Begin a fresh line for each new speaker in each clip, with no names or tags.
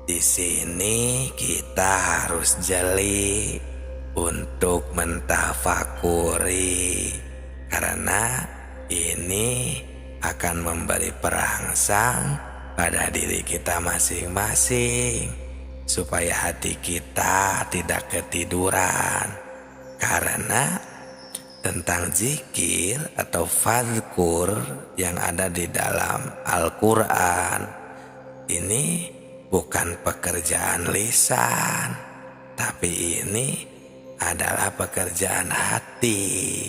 Di sini kita harus jeli untuk mentafakuri, karena ini akan memberi perangsang pada diri kita masing-masing, supaya hati kita tidak ketiduran. Karena tentang zikir atau fadzkur yang ada di dalam Al-Quran ini bukan pekerjaan lisan, tapi ini adalah pekerjaan hati.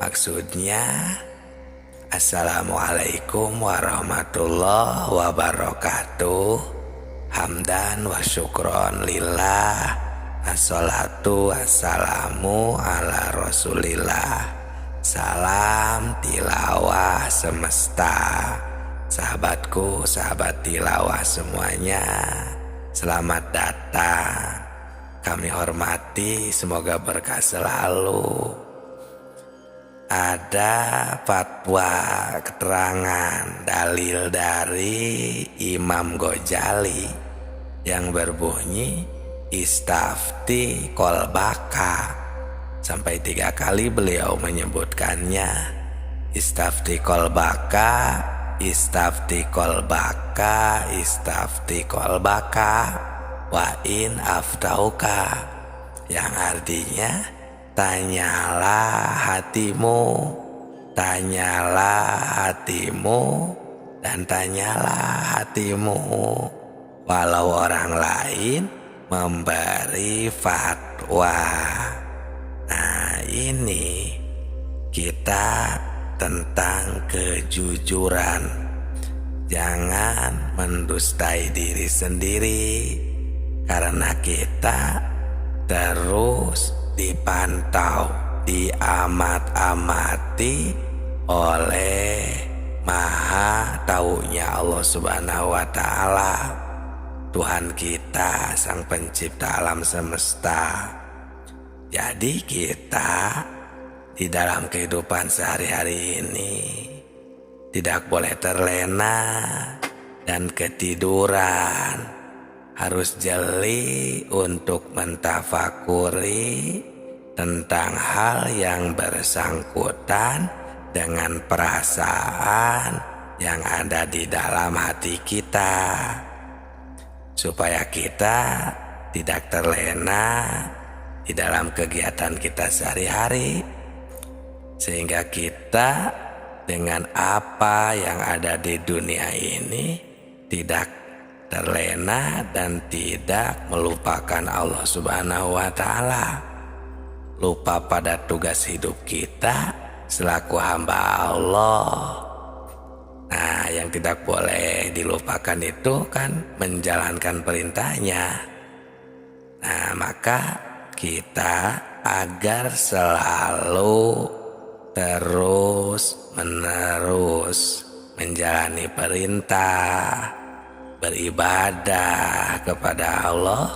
Maksudnya, Assalamualaikum warahmatullahi wabarakatuh. Hamdan wa syukron lillah. Assalatu wassalamu ala rasulillah. Salam tilawah semesta. Sahabatku, sahabat tilawah semuanya, selamat datang. Kami hormati, semoga berkah selalu. Ada fatwa keterangan dalil dari Imam Ghazali yang berbunyi istafti kolbaka. Sampai 3 kali beliau menyebutkannya. Istafti kolbaka, istafti kolbaka, istafti kolbaka, wa in aftauka, yang artinya tanyalah hatimu, tanyalah hatimu, dan tanyalah hatimu, walau orang lain memberi fatwa. Nah, ini kita tentang kejujuran. Jangan mendustai diri sendiri, karena kita terus dipantau, diamat-amati oleh Maha Taunya Allah Subhanahu wa Ta'ala, Tuhan kita, Sang Pencipta alam semesta. Jadi kita di dalam kehidupan sehari-hari ini tidak boleh terlena dan ketiduran. Harus jeli untuk mentafakuri tentang hal yang bersangkutan dengan perasaan yang ada di dalam hati kita, supaya kita tidak terlena di dalam kegiatan kita sehari-hari, sehingga kita dengan apa yang ada di dunia ini tidak terlena dan tidak melupakan Allah Subhanahu wa Ta'ala. Lupa pada tugas hidup kita selaku hamba Allah. Nah, yang tidak boleh dilupakan itu kan menjalankan perintahnya. Nah, maka kita agar selalu terus menerus menjalani perintah, beribadah kepada Allah,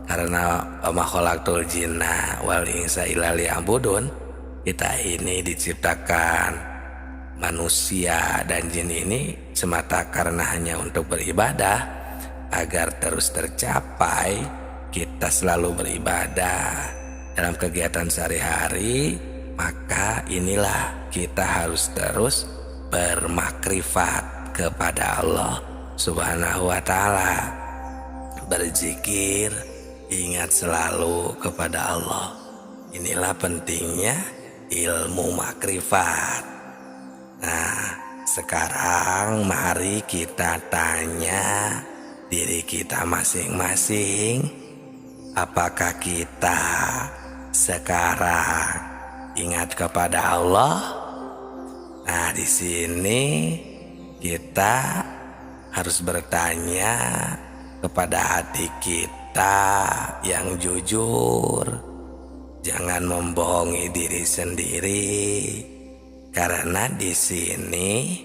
karena wa ma khalaqtul jinna wal insa illa liya'budun. Kita ini diciptakan manusia dan jin ini semata karena hanya untuk beribadah. Agar terus tercapai, kita selalu beribadah dalam kegiatan sehari-hari. Maka inilah kita harus terus bermakrifat kepada Allah Subhanahu wa Ta'ala. Berzikir, ingat selalu kepada Allah. Inilah pentingnya ilmu makrifat. Nah, sekarang mari kita tanya diri kita masing-masing, apakah kita sekarang ingat kepada Allah? Nah, di sini kita harus bertanya kepada hati kita yang jujur. Jangan membohongi diri sendiri, karena di sini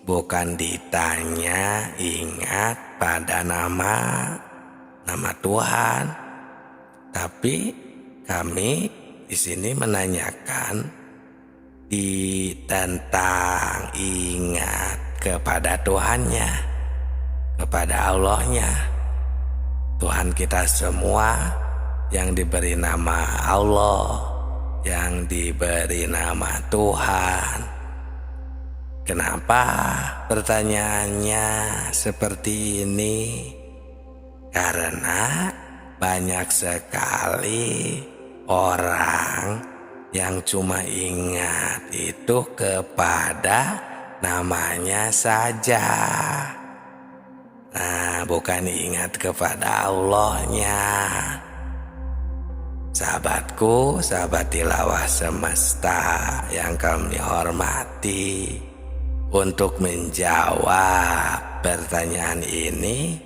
bukan ditanya ingat pada nama Tuhan, tapi kami di sini menanyakan tentang ingat kepada Tuhannya, kepada Allahnya. Tuhan kita semua yang diberi nama Allah, yang diberi nama Tuhan. Kenapa pertanyaannya seperti ini? Karena banyak sekali orang yang cuma ingat itu kepada namanya saja. Nah, bukan ingat kepada Allahnya. Sahabatku, sahabat tilawah semesta yang kami hormati, untuk menjawab pertanyaan ini,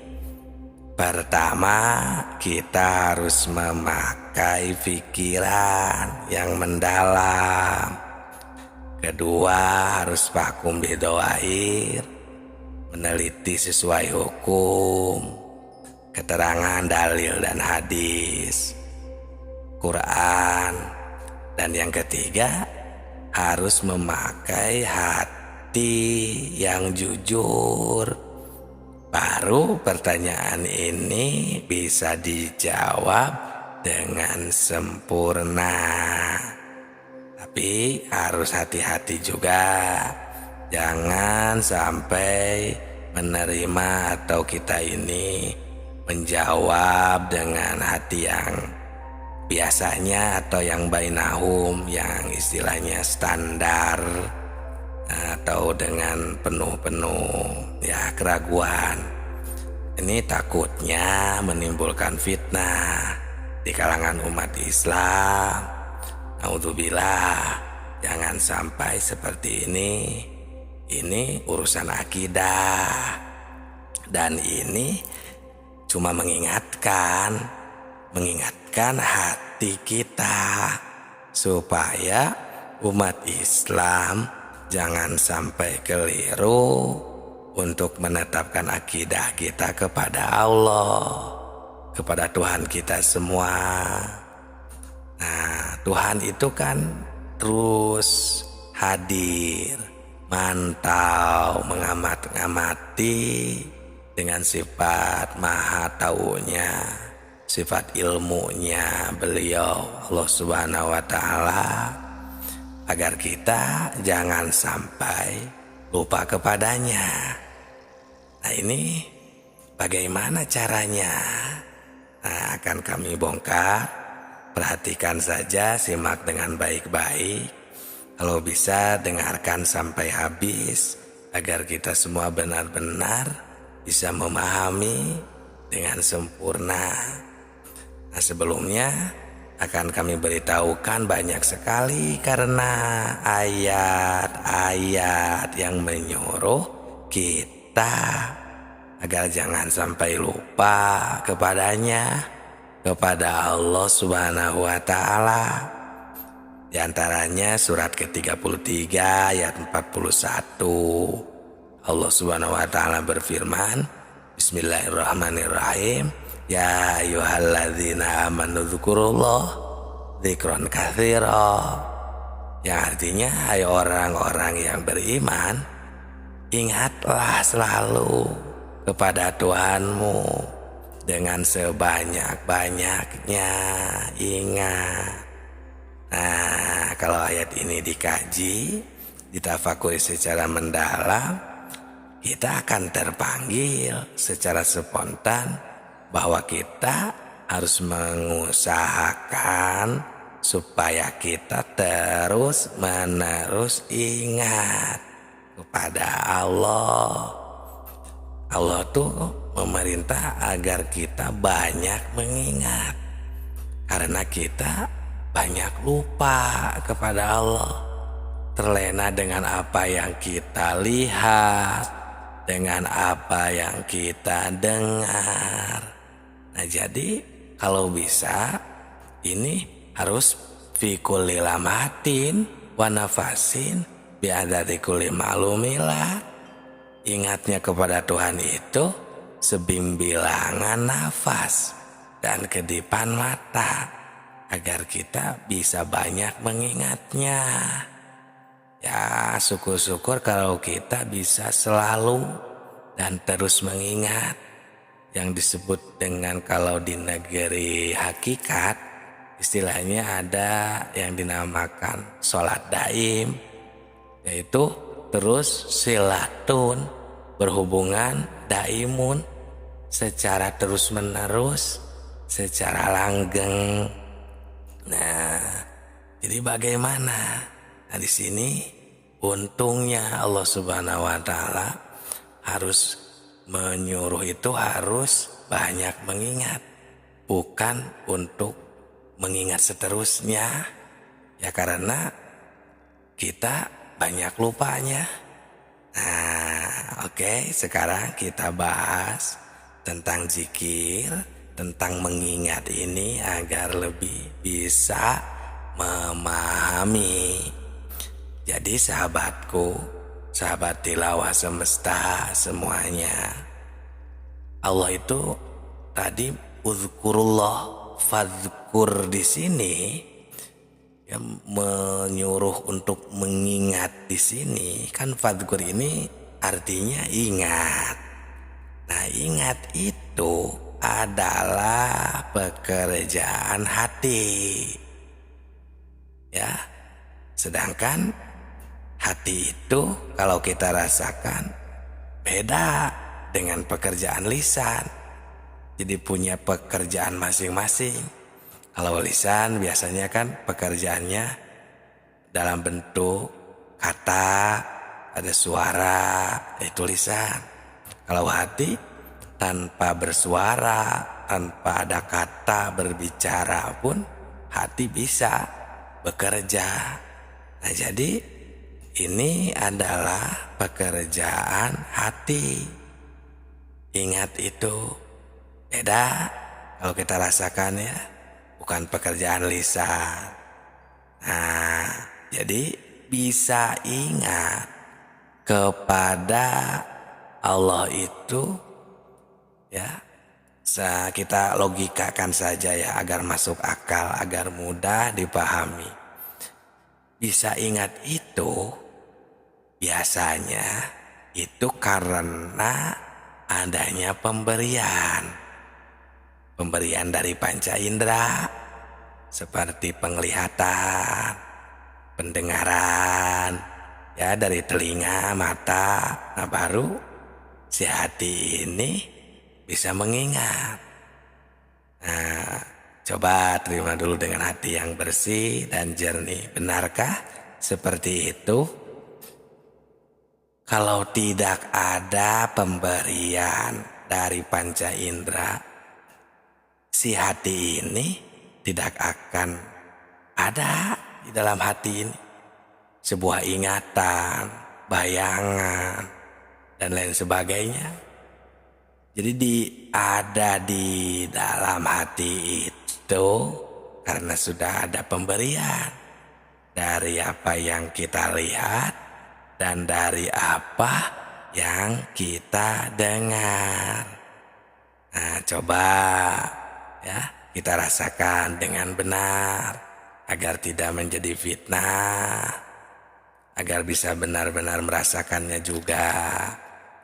pertama kita harus memakai pikiran yang mendalam. Kedua, harus vakum bidoair, meneliti sesuai hukum, keterangan dalil dan hadis, Quran. Dan yang ketiga, harus memakai hati yang jujur. Baru pertanyaan ini bisa dijawab dengan sempurna. Tapi harus hati-hati juga, jangan sampai menerima atau kita ini menjawab dengan hati yang biasanya atau yang bainahum, yang istilahnya standar, atau dengan penuh ya keraguan. Ini takutnya menimbulkan fitnah di kalangan umat Islam. Naudzubillah, jangan sampai seperti ini. Ini urusan akidah, dan ini cuma mengingatkan hati kita supaya umat Islam jangan sampai keliru untuk menetapkan akidah kita kepada Allah, kepada Tuhan kita semua. Nah, Tuhan itu kan terus hadir, mantau, mengamati dengan sifat maha taunya, sifat ilmunya beliau Allah Subhanahu wa Ta'ala, agar kita jangan sampai lupa kepadanya. Nah, ini bagaimana caranya? Nah, akan kami bongkar. Perhatikan saja, simak dengan baik-baik. Kalau bisa dengarkan sampai habis, agar kita semua benar-benar bisa memahami dengan sempurna. Nah, sebelumnya akan kami beritahukan banyak sekali karena ayat-ayat yang menyuruh kita agar jangan sampai lupa kepadanya, kepada Allah Subhanahu wa Ta'ala. Di antaranya surat ke-33 ayat 41. Allah Subhanahu wa Ta'ala berfirman, Bismillahirrahmanirrahim. Ya ayyuhalladzina amanu dzkurullah dzikron katsira. Yang artinya, hai orang-orang yang beriman, ingatlah selalu kepada Tuhanmu dengan sebanyak-banyaknya ingat. Nah, kalau ayat ini dikaji, ditafakuri secara mendalam, kita akan terpanggil secara spontan bahwa kita harus mengusahakan supaya kita terus-menerus ingat kepada Allah. Allah tuh memerintah agar kita banyak mengingat, karena kita banyak lupa kepada Allah, terlena dengan apa yang kita lihat, dengan apa yang kita dengar. Nah, jadi kalau bisa ini harus fi kulli lamatin wa nafasin bi'adadi kulli ma'lumillah. Ingatnya kepada Tuhan itu sebimbilangan nafas dan kedipan mata, agar kita bisa banyak mengingatnya. Ya, syukur-syukur kalau kita bisa selalu dan terus mengingat. yang disebut dengan kalau di negeri hakikat istilahnya ada yang dinamakan sholat daim, yaitu terus silatun, berhubungan daimun secara terus menerus, secara langgeng. Nah, jadi bagaimana? Nah, di sini untungnya Allah Subhanahu wa taala harus menyuruh itu harus banyak mengingat, bukan untuk mengingat seterusnya. Ya karena kita banyak lupanya. Nah, oke, sekarang kita bahas tentang zikir, tentang mengingat ini agar lebih bisa memahami. Jadi sahabatku, sahabat tilawah semesta semuanya, Allah itu tadi uzkurullah fadzkur di sini yang menyuruh untuk mengingat di sini kan fadzkur ini artinya ingat. Nah, ingat itu adalah pekerjaan hati. Ya. Sedangkan hati itu kalau kita rasakan beda dengan pekerjaan lisan. Jadi punya pekerjaan masing-masing. Kalau lisan biasanya kan pekerjaannya dalam bentuk kata, ada suara, itu lisan. Kalau hati tanpa bersuara, tanpa ada kata berbicara pun hati bisa bekerja. Nah, jadi ini adalah pekerjaan hati. Ingat itu beda kalau kita rasakan ya, bukan pekerjaan lisan. Nah, jadi bisa ingat kepada Allah itu ya, kita logikakan saja ya agar masuk akal, agar mudah dipahami. Bisa ingat itu biasanya itu karena adanya pemberian dari panca indera seperti penglihatan, pendengaran, ya dari telinga, mata. Nah, baru si hati ini bisa mengingat. Nah, coba terima dulu dengan hati yang bersih dan jernih. Benarkah seperti itu? Kalau tidak ada pemberian dari panca indera, si hati ini tidak akan ada di dalam hati ini sebuah ingatan, bayangan, dan lain sebagainya. Jadi ada di dalam hati itu karena sudah ada pemberian dari apa yang kita lihat dan dari apa yang kita dengar. Nah, coba ya kita rasakan dengan benar agar tidak menjadi fitnah, agar bisa benar-benar merasakannya juga.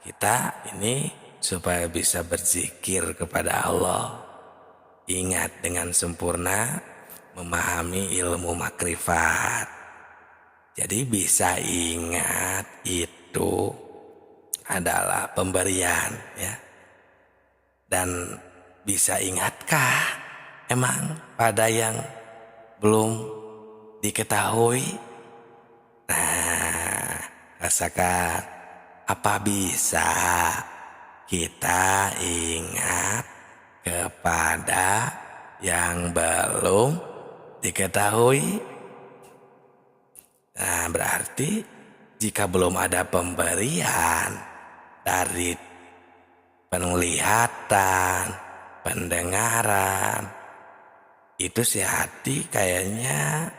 Kita ini supaya bisa berzikir kepada Allah, ingat dengan sempurna, memahami ilmu makrifat. Jadi bisa ingat itu adalah pemberian ya. Dan bisa ingatkah emang pada yang belum diketahui? Nah, rasakan apa bisa kita ingat kepada yang belum diketahui? Nah, berarti jika belum ada pemberian dari penglihatan, pendengaran, itu si hati kayaknya,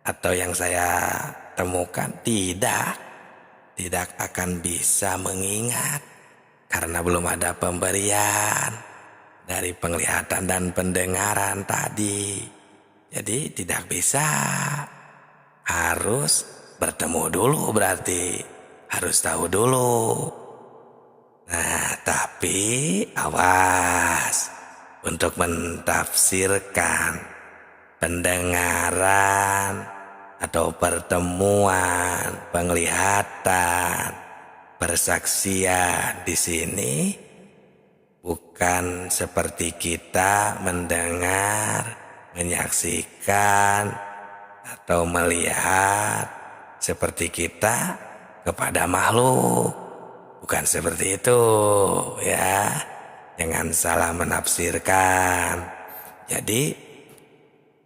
atau yang saya temukan tidak akan bisa mengingat karena belum ada pemberian dari penglihatan dan pendengaran tadi. Jadi tidak bisa, harus bertemu dulu, berarti harus tahu dulu. Nah, tapi awas untuk mentafsirkan pendengaran atau pertemuan, penglihatan, persaksian di sini bukan seperti kita mendengar, menyaksikan atau melihat seperti kita kepada makhluk. Bukan seperti itu ya. Jangan salah menafsirkan. Jadi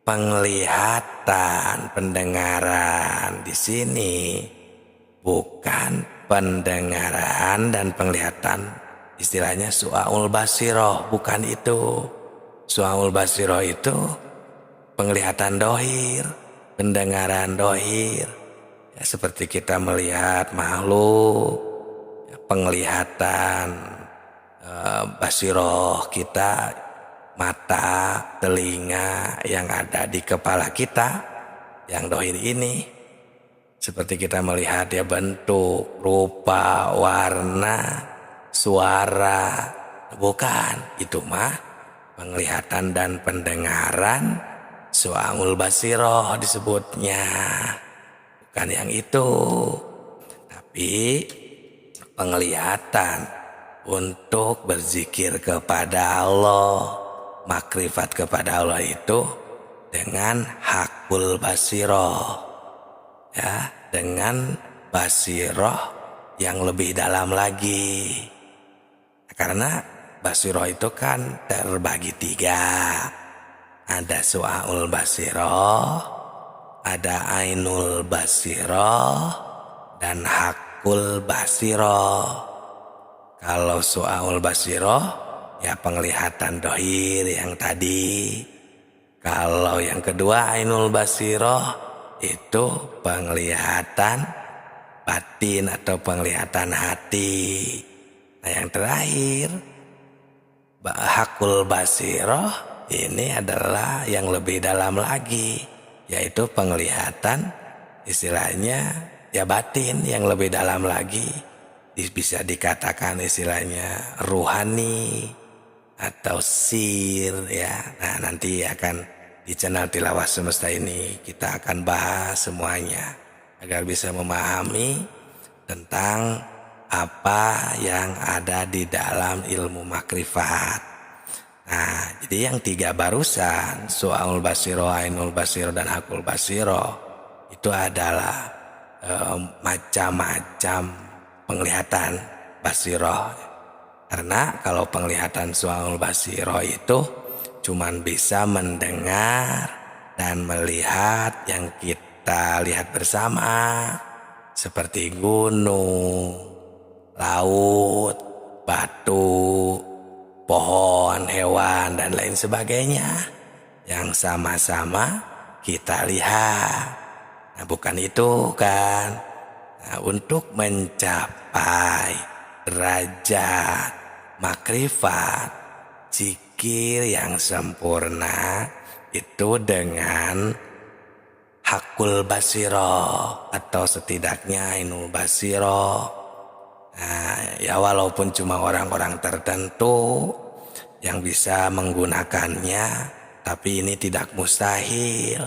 penglihatan, pendengaran di sini bukan pendengaran dan penglihatan istilahnya su'aul basiroh, bukan itu. Su'aul basiroh itu penglihatan dohir, pendengaran dohir. Ya, seperti kita melihat makhluk, penglihatan basiroh kita, mata, telinga yang ada di kepala kita, yang dohir ini. Seperti kita melihat ya bentuk, rupa, warna, suara. Bukan, itu mah penglihatan dan pendengaran su'aul basiroh disebutnya. Bukan yang itu. Tapi penglihatan untuk berzikir kepada Allah, makrifat kepada Allah itu dengan hakul basiroh, ya, dengan basiroh yang lebih dalam lagi. Karena basiroh itu kan terbagi 3. Ada su'aul basiroh, ada ainul basiroh, dan hakul basiroh. Kalau su'aul basiroh ya penglihatan dohir yang tadi. Kalau yang kedua ainul basiroh itu penglihatan batin atau penglihatan hati. Nah yang terakhir hakul basiroh ini adalah yang lebih dalam lagi, yaitu penglihatan istilahnya ya batin yang lebih dalam lagi, bisa dikatakan istilahnya ruhani atau sir ya. Nah nanti akan di channel Tilawah Semesta ini kita akan bahas semuanya agar bisa memahami tentang apa yang ada di dalam ilmu makrifat. Nah jadi yang 3 barusan, su'aul basiroh, ainul basiroh, dan hakul basiroh, itu adalah macam-macam penglihatan basiroh. Karena kalau penglihatan su'aul basiroh itu cuman bisa mendengar dan melihat yang kita lihat bersama, seperti gunung, laut, batu, pohon, hewan, dan lain sebagainya yang sama-sama kita lihat. Nah bukan itu kan. Nah, untuk mencapai derajat makrifat, zikir yang sempurna itu dengan hakul basiroh atau setidaknya ainul basiroh. Nah, ya walaupun cuma orang-orang tertentu yang bisa menggunakannya, tapi ini tidak mustahil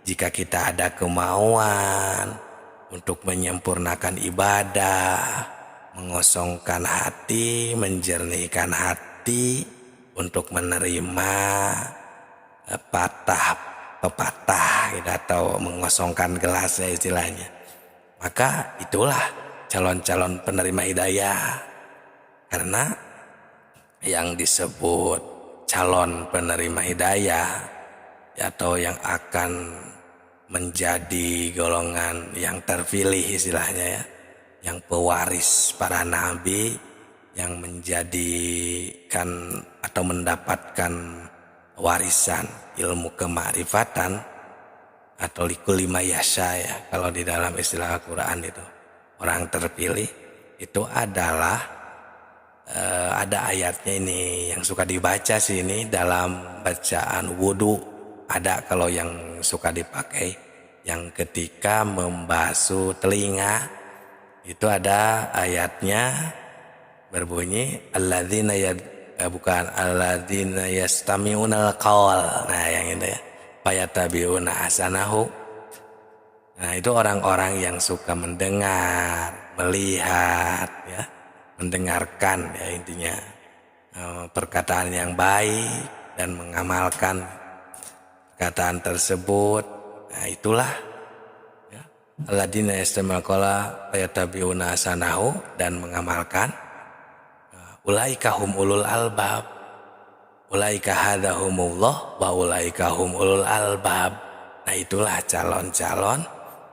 jika kita ada kemauan untuk menyempurnakan ibadah, mengosongkan hati, menjernihkan hati untuk menerima pepatah gitu, atau mengosongkan gelas ya istilahnya. Maka itulah calon-calon penerima hidayah. Karena yang disebut calon penerima hidayah atau yang akan menjadi golongan yang terpilih istilahnya ya, yang pewaris para nabi, yang menjadikan atau mendapatkan warisan ilmu kemakrifatan atau likulli mayasya ya, kalau di dalam istilah Al-Quran itu orang terpilih itu adalah ada ayatnya ini yang suka dibaca sih, ini dalam bacaan wudhu ada kalau yang suka dipakai, yang ketika membasuh telinga itu ada ayatnya berbunyi bukan alladzina yastami'unal qaul. Nah, yang ini ya. Fayatabi'una ahsanahu. Nah, itu orang-orang yang suka mendengar, melihat, ya, mendengarkan, ya intinya perkataan yang baik dan mengamalkan perkataan tersebut. Nah, itulah ya, alladzina yastami'unal qaula fayatabi'una ahsanahu, dan mengamalkan. Ulaika hum ulul albab. Ulaika hadahumullah wa ulaika hum ulul albab. Nah, itulah calon-calon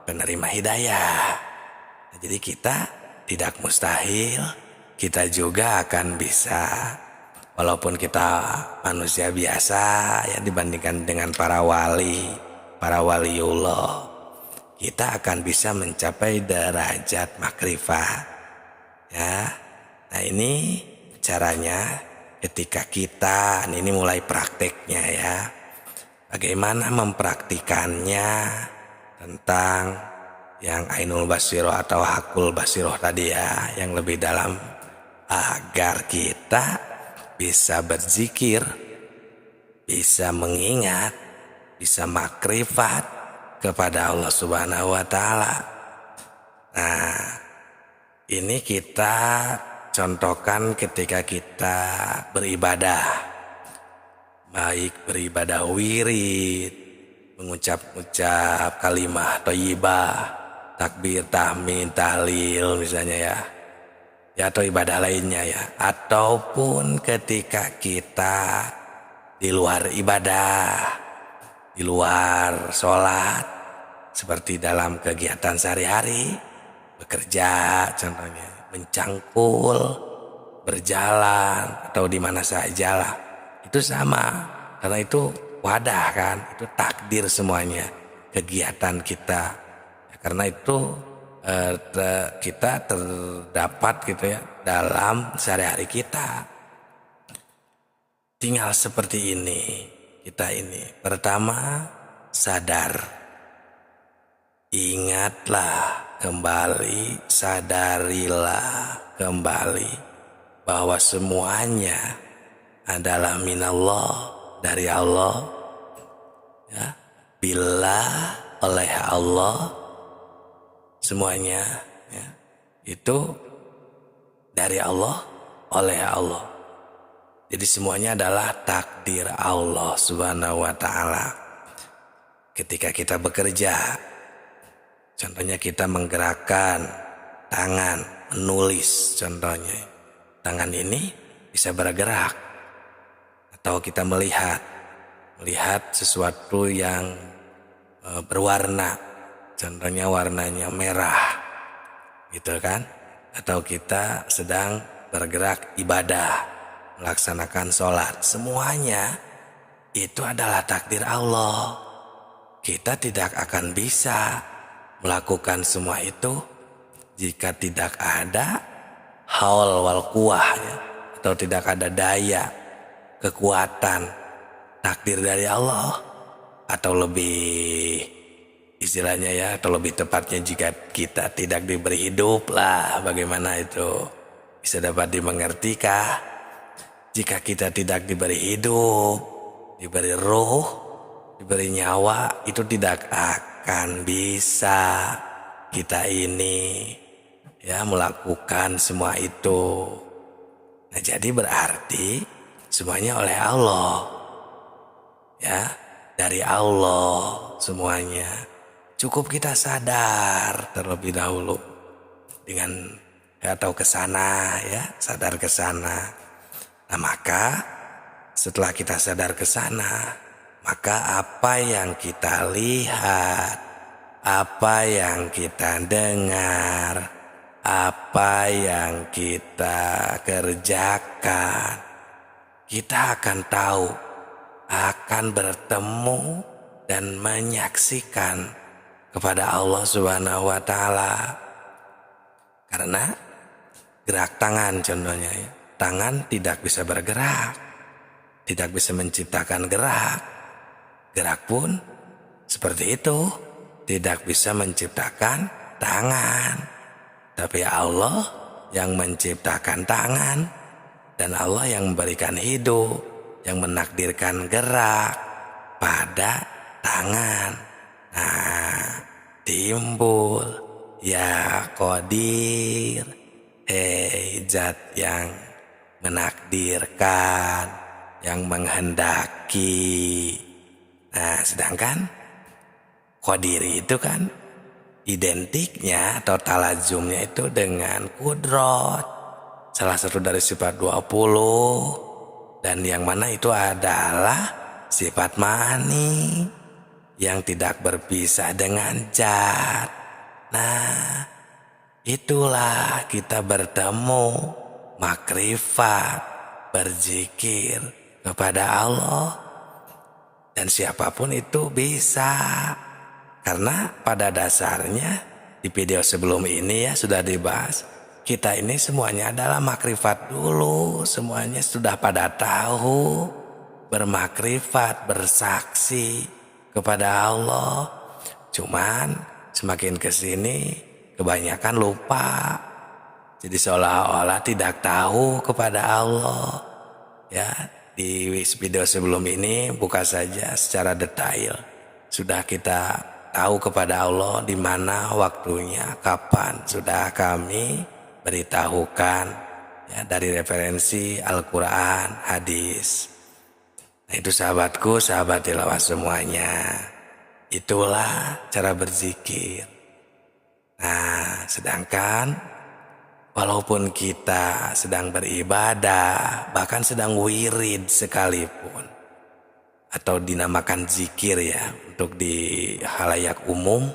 penerima hidayah. Nah, jadi kita tidak mustahil, kita juga akan bisa, walaupun kita manusia biasa ya dibandingkan dengan para waliullah, kita akan bisa mencapai derajat makrifat. Ya, nah ini caranya ketika kita, ini mulai prakteknya ya, bagaimana mempraktikannya tentang yang Ainul Basiroh atau Hakul Basiroh tadi ya, yang lebih dalam, agar kita bisa berzikir, bisa mengingat, bisa makrifat kepada Allah Subhanahu wa Ta'ala. Nah, ini kita contohkan ketika kita beribadah, baik beribadah wirid, mengucap-ucap kalimah thayyibah, takbir, tahmid, tahlil misalnya ya, atau ibadah lainnya ya, ataupun ketika kita di luar ibadah, di luar sholat, seperti dalam kegiatan sehari-hari, bekerja contohnya, mencangkul, berjalan, atau di mana sajalah, itu sama, karena itu wadah kan, itu takdir semuanya kegiatan kita. Karena itu kita terdapat gitu ya dalam sehari-hari kita. Tinggal seperti ini, kita ini pertama sadar, ingatlah kembali, sadarilah kembali bahwa semuanya adalah minallah, dari Allah ya, bila oleh Allah, semuanya ya, itu dari Allah, oleh Allah. Jadi semuanya adalah takdir Allah Subhanahu wa Ta'ala. Ketika kita bekerja, contohnya kita menggerakkan tangan, menulis contohnya, tangan ini bisa bergerak. Atau kita melihat sesuatu yang berwarna, contohnya warnanya merah, gitu kan? Atau kita sedang bergerak ibadah, melaksanakan sholat, semuanya itu adalah takdir Allah. Kita tidak akan bisa melakukan semua itu jika tidak ada haul wal quwah ya, atau tidak ada daya, kekuatan, takdir dari Allah, atau lebih istilahnya ya, atau lebih tepatnya jika kita tidak diberi hidup lah, bagaimana itu bisa dapat dimengertikah? Jika kita tidak diberi hidup, diberi ruh, diberi nyawa, itu tidak akan bisa kita ini ya melakukan semua itu. Nah, jadi berarti semuanya oleh Allah ya, dari Allah semuanya. Cukup kita sadar terlebih dahulu dengan atau ke sana ya, sadar ke sana. Nah, maka setelah kita sadar ke sana, maka apa yang kita lihat, apa yang kita dengar, apa yang kita kerjakan, kita akan tahu, akan bertemu dan menyaksikan kepada Allah Subhanahu wa Ta'ala. Karena gerak tangan contohnya ya, tangan tidak bisa bergerak, tidak bisa menciptakan gerak. Gerak pun seperti itu, tidak bisa menciptakan tangan. Tapi Allah yang menciptakan tangan, dan Allah yang memberikan hidup, yang menakdirkan gerak pada tangan. Nah, timbul ya Qadir, hei zat yang menakdirkan, yang menghendaki. Nah, sedangkan Qadir itu kan identiknya atau talazumnya itu dengan kudrot, salah satu dari sifat 20, dan yang mana itu adalah sifat ma'ani yang tidak berpisah dengan zat. Nah, itulah kita bertemu makrifat, berzikir kepada Allah. Dan siapapun itu bisa. Karena pada dasarnya di video sebelum ini ya sudah dibahas, kita ini semuanya adalah makrifat dulu. Semuanya sudah pada tahu, bermakrifat, bersaksi kepada Allah. Cuman semakin kesini kebanyakan lupa. Jadi seolah-olah tidak tahu kepada Allah. Ya, di video sebelum ini buka saja secara detail. Sudah kita tahu kepada Allah di mana waktunya, kapan. Sudah kami beritahukan ya, dari referensi Al-Quran, hadis. Nah, itu sahabatku, sahabat tilawah semuanya. Itulah cara berzikir. Nah, sedangkan walaupun kita sedang beribadah, bahkan sedang wirid sekalipun, atau dinamakan zikir ya untuk di halayak umum,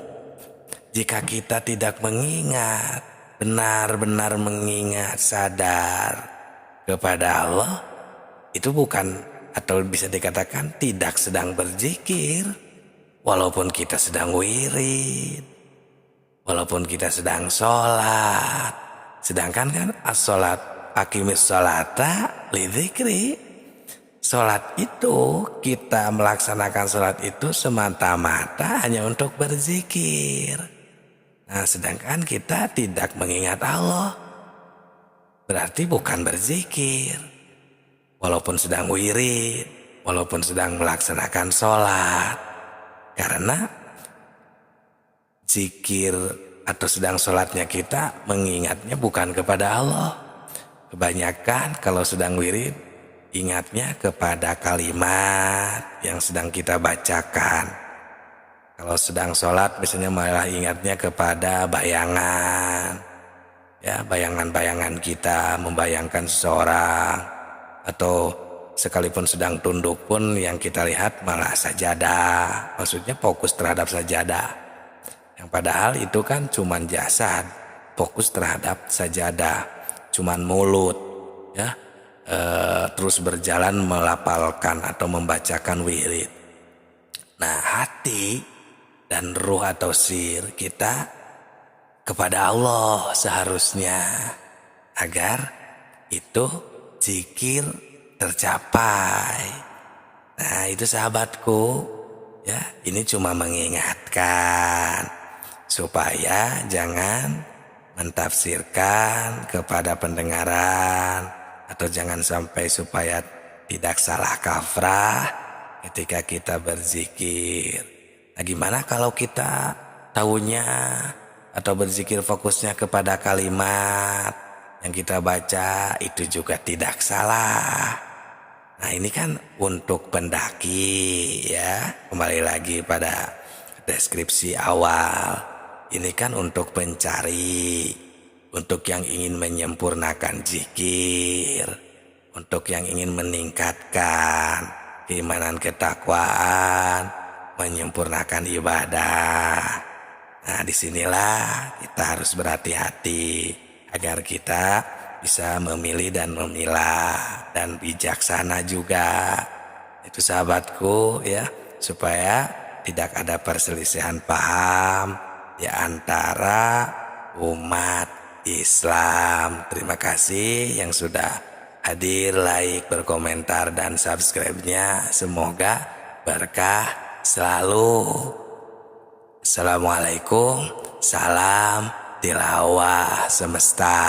jika kita tidak mengingat, benar-benar mengingat, sadar kepada Allah, itu bukan, atau bisa dikatakan tidak sedang berzikir. Walaupun kita sedang wirid, walaupun kita sedang sholat, sedangkan kan as-sholat aqimis sholata lidzikri. Sholat itu, kita melaksanakan sholat itu semata-mata hanya untuk berzikir. Nah, sedangkan kita tidak mengingat Allah, berarti bukan berzikir. Walaupun sedang wirid, walaupun sedang melaksanakan sholat. Karena zikir atau sedang sholatnya kita mengingatnya bukan kepada Allah. Kebanyakan kalau sedang wirid, ingatnya kepada kalimat yang sedang kita bacakan. Kalau sedang sholat misalnya malah ingatnya kepada bayangan. Ya, bayangan-bayangan kita membayangkan seseorang. Atau sekalipun sedang tunduk pun yang kita lihat malah sajadah. Maksudnya fokus terhadap sajadah. Yang padahal itu kan cuman jasad, fokus terhadap sajadah. Cuman mulut ya. Terus berjalan melafalkan atau membacakan wirid. Nah, hati dan ruh atau sir kita kepada Allah seharusnya, agar itu zikir tercapai. Nah, itu sahabatku ya, ini cuma mengingatkan supaya jangan mentafsirkan kepada pendengaran, atau jangan sampai supaya tidak salah kaprah ketika kita berzikir. Nah, gimana kalau kita tahunya atau berzikir fokusnya kepada kalimat yang kita baca, itu juga tidak salah. Nah, ini kan untuk pendaki ya, kembali lagi pada deskripsi awal. Ini kan untuk pencari, untuk yang ingin menyempurnakan zikir, untuk yang ingin meningkatkan keimanan, ketakwaan, menyempurnakan ibadah. Nah, disinilah kita harus berhati-hati agar kita bisa memilih dan memilah, dan bijaksana juga. Itu sahabatku ya, supaya tidak ada perselisihan paham di antara umat Islam. Terima kasih yang sudah hadir, like, berkomentar, dan subscribe-nya. Semoga berkah selalu. Assalamualaikum, salam tilawah semesta.